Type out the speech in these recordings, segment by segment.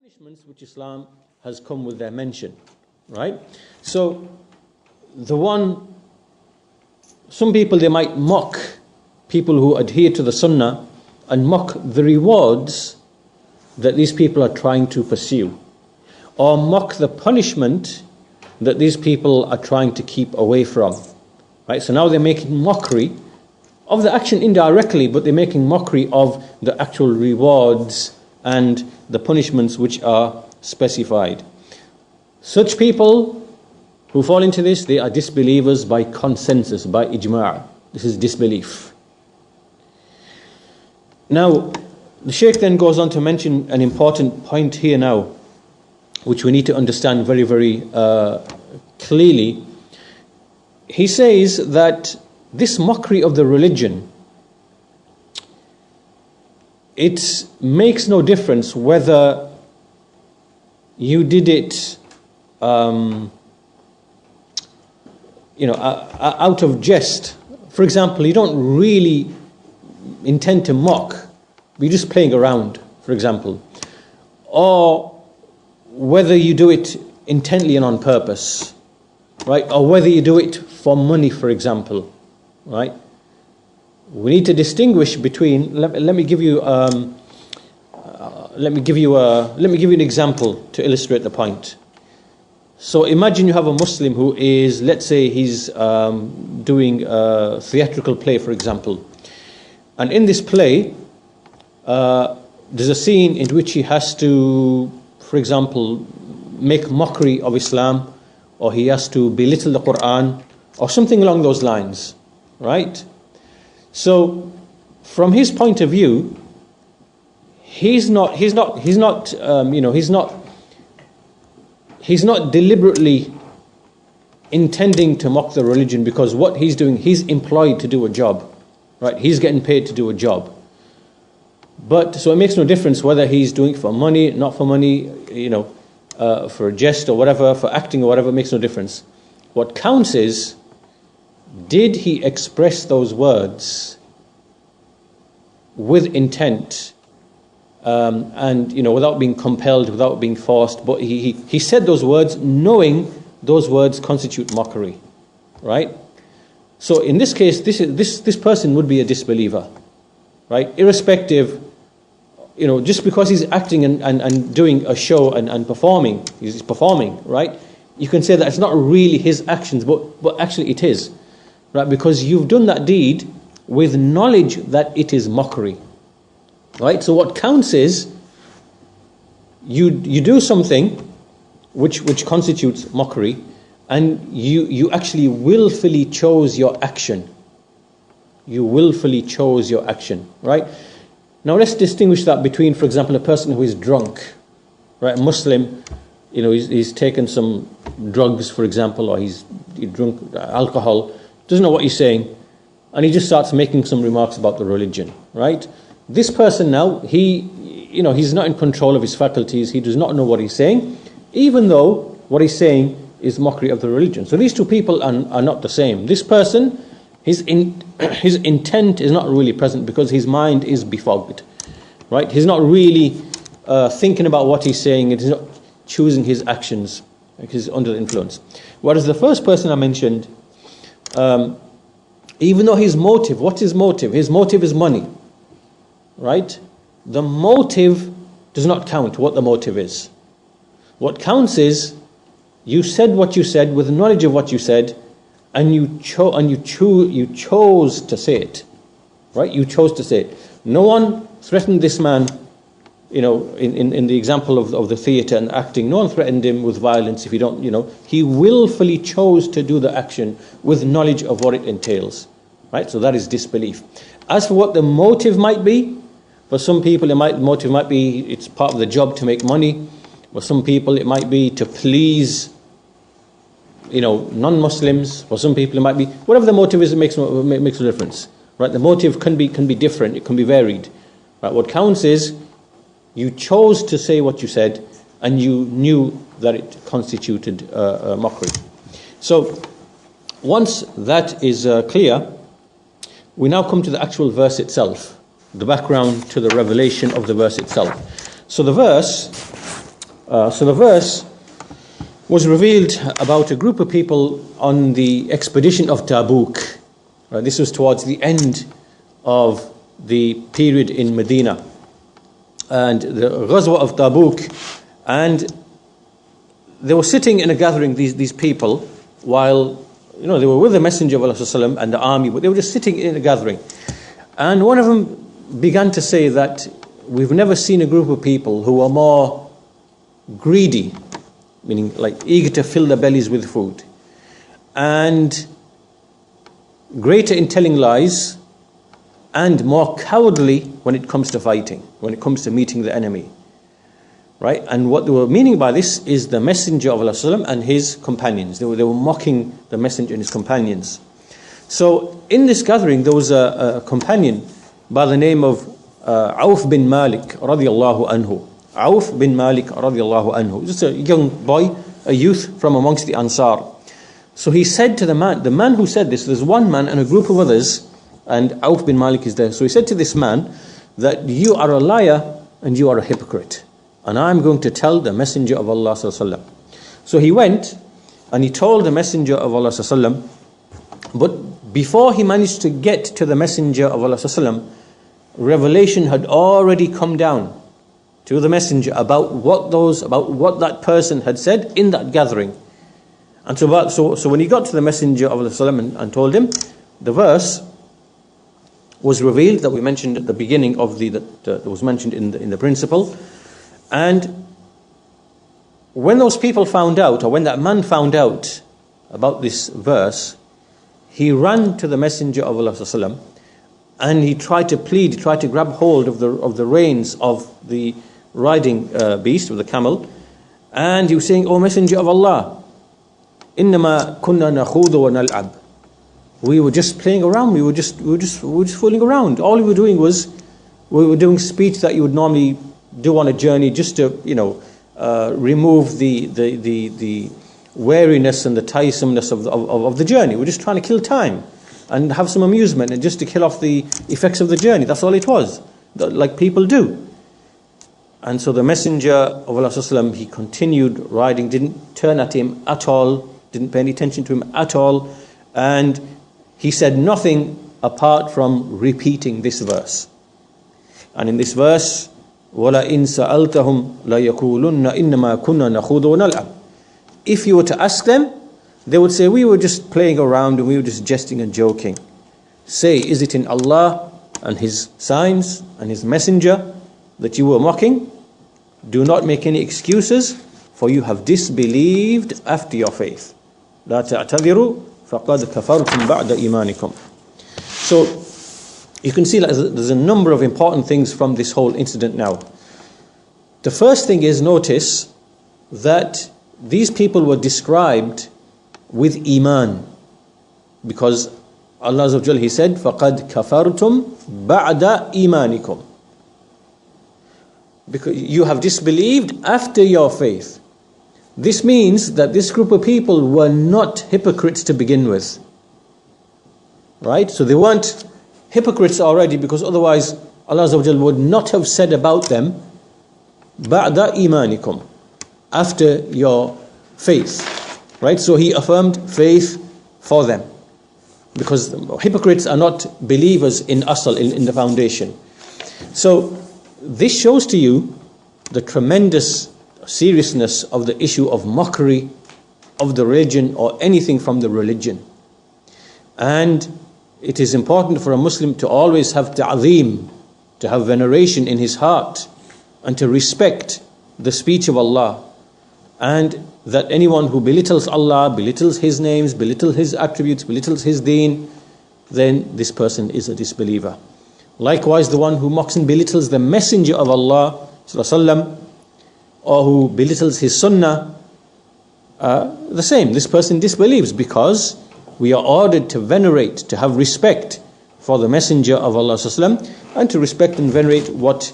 punishments which Islam has come with their mention, right? So some people, they might mock people who adhere to the Sunnah and mock the rewards that these people are trying to pursue, or mock the punishment that these people are trying to keep away from, right? So now they're making mockery of the action indirectly, but they're making mockery of the actual rewards and the punishments which are specified. Such people who fall into this, they are disbelievers by consensus, by ijma'. This is disbelief. Now, the Shaykh then goes on to mention an important point here now, which we need to understand very, very clearly. He says that this mockery of the religion, it makes no difference whether you did it out of jest. For example, you don't really intend to mock, but you're just playing around, for example. Or whether you do it intently and on purpose, right? Or whether you do it for money, for example, right? We need to distinguish between. Let me give you an example to illustrate the point. So imagine you have a Muslim who is, let's say, he's doing a theatrical play, for example, and in this play, there's a scene in which he has to, for example, make mockery of Islam, or he has to belittle the Quran, or something along those lines, right? So, from his point of view, he's not deliberately intending to mock the religion, because what he's doing, he's employed to do a job, right? He's getting paid to do a job. But so it makes no difference whether he's doing it for money, not for money, for a jest or whatever, for acting or whatever, it makes no difference. What counts is, did he express those words with intent, and without being compelled, without being forced, but he said those words knowing those words constitute mockery, right? So in this case, this person would be a disbeliever, right? Irrespective, just because he's acting and doing a show and performing, he's performing, right? You can say that it's not really his actions, but actually it is, right? Because you've done that deed with knowledge that it is mockery, right? So what counts is you do something which constitutes mockery, and you actually willfully chose your action. You willfully chose your action, right? Now let's distinguish that between, for example, a person who is drunk, right? A Muslim, he's taken some drugs, for example, or he's drunk alcohol, doesn't know what he's saying, and he just starts making some remarks about the religion, right? This person now, he's not in control of his faculties, he does not know what he's saying, even though what he's saying is mockery of the religion. So these two people are not the same. This person, his intent is not really present because his mind is befogged, right? He's not really thinking about what he's saying, and he's not choosing his actions because he's under the influence. Whereas the first person I mentioned, even though his motive, what's his motive? His motive is money, right? The motive does not count what the motive is. What counts is you said what you said with knowledge of what you said, and you chose to say it, right? You chose to say it. No one threatened this man, in the example of the theatre and acting. No one threatened him with violence. If you don't, he willfully chose to do the action with knowledge of what it entails, right? So that is disbelief. As for what the motive might be, for some people the motive might be it's part of the job to make money. For some people it might be to please non-Muslims. For some people it might be whatever the motive is. It makes no difference, right? The motive can be different. It can be varied, right? What counts is you chose to say what you said, and you knew that it constituted mockery. So once that is clear, we now come to the actual verse itself, the background to the revelation of the verse itself. So the verse So the verse was revealed about a group of people on the expedition of Tabuk. This was towards the end of the period in Medina. And the Ghazwa of Tabuk, and they were sitting in a gathering, these people, while they were with the Messenger of Allah and the army, but they were just sitting in a gathering. And one of them began to say that we've never seen a group of people who are more greedy, meaning like eager to fill their bellies with food, and greater in telling lies, and more cowardly when it comes to fighting, when it comes to meeting the enemy. Right? And what they were meaning by this is the Messenger of Allah and his companions. They were mocking the Messenger and his companions. So in this gathering there was a companion by the name of Auf bin Malik radiyallahu anhu. Auf bin Malik radiyallahu anhu. Just a young boy, a youth from amongst the Ansar. So he said to the man who said this, there's one man and a group of others, and Auf bin Malik is there. So he said to this man that you are a liar and you are a hypocrite, and I'm going to tell the Messenger of Allah sallallahu alaihi wasallam. So he went and he told the Messenger of Allah sallallahu alaihi wasallam, but before he managed to get to the Messenger of Allah sallallahu alaihi wasallam, revelation had already come down to the Messenger about what that person had said in that gathering. And so when he got to the Messenger of Allah and told him, the verse was revealed that we mentioned at the beginning of that was mentioned in the principle. And when those people found out, or when that man found out about this verse, he ran to the Messenger of Allah and he tried to plead, he tried to grab hold of the reins of the riding beast, of the camel, and he was saying, "O Messenger of Allah, innama kunna nakhudu wa nal'ab." We were just playing around. We were just fooling around. All we were doing was we were doing speech that you would normally do on a journey, just to remove the weariness and the tiresomeness of the journey. We're just trying to kill time and have some amusement, and just to kill off the effects of the journey. That's all it was, like people do. And so the Messenger of Allah, he continued riding, didn't turn at him at all, didn't pay any attention to him at all, and he said nothing apart from repeating this verse. And in this verse, وَلَئِن سَأَلْتَهُمْ لَيَقُولُنَّ إِنَّمَا كُنَّا نَخُوضُ وَنَلْعَبُ. If you were to ask them, they would say, we were just playing around and we were just jesting and joking. Say, is it in Allah and His signs and His Messenger that you were mocking? Do not make any excuses, for you have disbelieved after your faith. لَا تَعْتَذِرُوا فَقَدْ كَفَرْتُمْ بَعْدَ إِيمَانِكُمْ. So you can see that there's a number of important things from this whole incident now. The first thing is, notice that these people were described with iman, because Allah Azza wa Jal, He said, فَقَدْ كَفَرْتُمْ بَعْدَ إِيمَانِكُمْ. Because you have disbelieved after your faith. This means that this group of people were not hypocrites to begin with. Right? So they weren't hypocrites already, because otherwise Allah Azza wa Jal would not have said about them, بَعْدَ إِيمَانِكُمْ, after your faith. Right? So He affirmed faith for them, because hypocrites are not believers in asal, in the foundation. So this shows to you the tremendous seriousness of the issue of mockery of the religion, or anything from the religion. And it is important for a Muslim to always have ta'zeem, to have veneration in his heart, and to respect the speech of Allah. And that anyone who belittles Allah, belittles His names, belittles His attributes, belittles His deen, then this person is a disbeliever. Likewise, the one who mocks and belittles the Messenger of Allah ﷺ, or who belittles his sunnah, the same. This person disbelieves, because we are ordered to venerate, to have respect for the Messenger of Allah ﷺ, and to respect and venerate what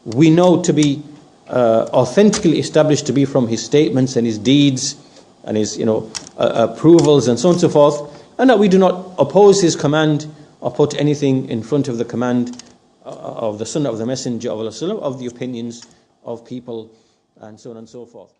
we know to be authentically established to be from his statements and his deeds and his approvals and so on and so forth, and that we do not oppose his command or put anything in front of the command of the sunnah of the Messenger of Allah ﷺ, of the opinions of people and so on and so forth.